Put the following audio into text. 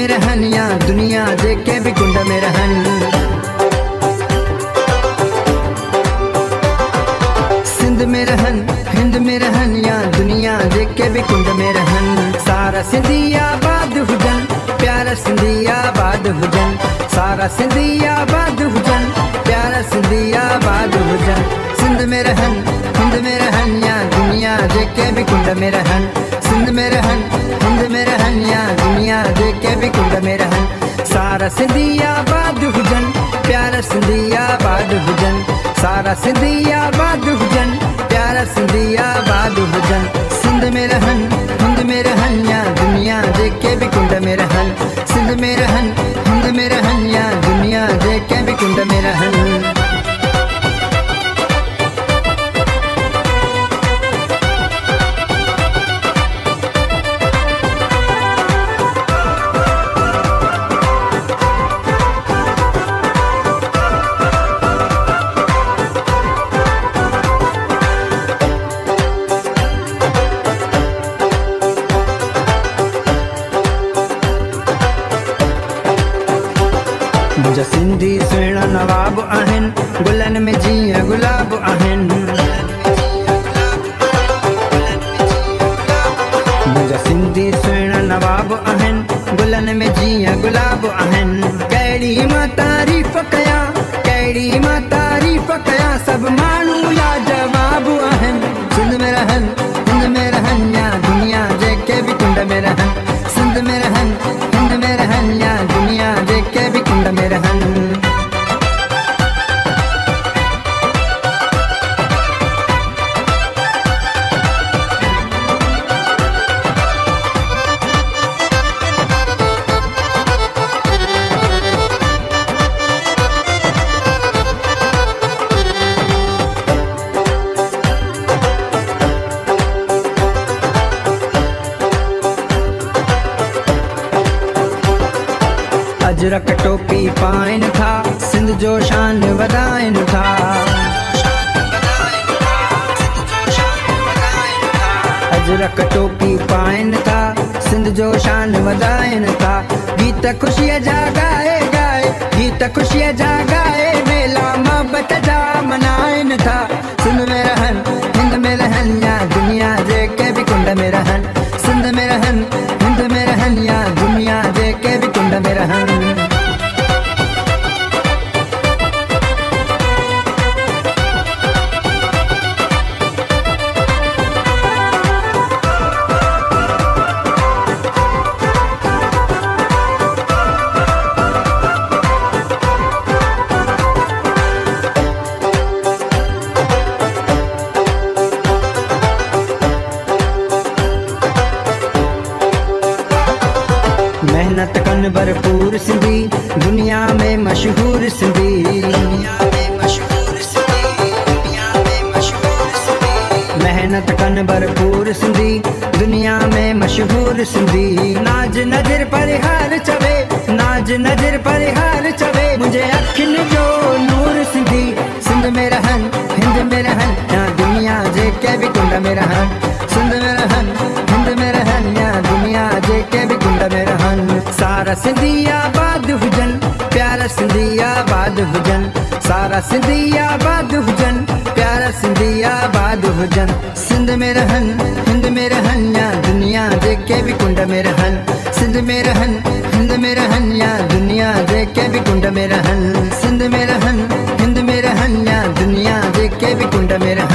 में रहन या दुनिया जेके भी कुंड में रहन। सिंध में रहन हिंद में रहन या दुनिया जेके भी कुंड में रहन। सारा सिंधी आबाद हुजन प्यारा सिंधी आबाद हुजन। सारा सिंधी आबाद हुजन प्यारा सिंधी आबाद हुजन। सिंध में रहन हिंद में रहन या दुनिया जेके भी कुंड में रहन। सिंध में रहन हिंद में रहन या दुनिया जेके भी कुंड में रहन। सारा सिंधी आबाद हुजन प्यारा सिंधी आबाद हुजन। सारा सिंधी आबाद हुजन प्यारा सिंधी आबाद हुजन। सिंध में रहन हिंद में रहन या दुनिया जेके भी कुंड में रहन। सिंध में रहन हिंद में रहन या दुनिया जेके भी कुंड में रहन। मुझा सिंधी सुहिणा नवाब आहिन गुलन में जीअं गुलाब आहिन। मुझा सिंधी सुहिणा नवाब आहिन गुलन में जीअं गुलाब आहिन। कहिड़ी मां तारीफ़ कयां कहिड़ी मां तारीफ़ कयां सब माण्हू लाजवाब आहिन। सिंध में रहन हिंद में रहन या दुनिया जेके भी कुंड में रहन। सिंध में रहन हिंद में रहन या दुनिया जेके भी कुंड में रहन। अजरक टोपी पाइन था सिंध जो शान वधाइन था। अजरक टोपी पाइन था सिंध जो शान वधाइन था। गीत खुशीअ जा गाए गाए गीत खुशीअ जा गाए मेला मोहब्बत जा मनाइन था। सिंध में रहन हिंद में रहन या दुनिया जेके भी कुंड में रहन। सिंध में रहन हिंद में रहन या दुनिया जेके भी कुंड में रहन। मेहनत कन भरपूर सिंधी दुनिया में मशहूर सिंधी। मेहनत कन भरपूर सिंधी दुनिया में मशहूर सिंधी। नाज नजर पर हार चवे नाज नजर पर हार चवे मुझे अखिन जो नूर सिंधी। सिंध में रहन हिंद में रहन या दुनिया जेके भी कुंड में रहन। सिंध में रहन हिंद में रहन या दुनिया जेके भी कुंड में रहन। सारा सिंधी आबाद हुजन प्यारा सिंधी आबाद हुजन। सारा सिंधी आबाद हुजन प्यारा सिंधी आबाद हुजन। सिंध में रहन हिंद में रहन या दुनिया जेके भी कुंड में रहन। सिंध में रहन हिंद में रहन या दुनिया जेके भी कुंड में रहन। सिंध में रहन हिंद में रहन या दुनिया जेके भी कुंड में रहन।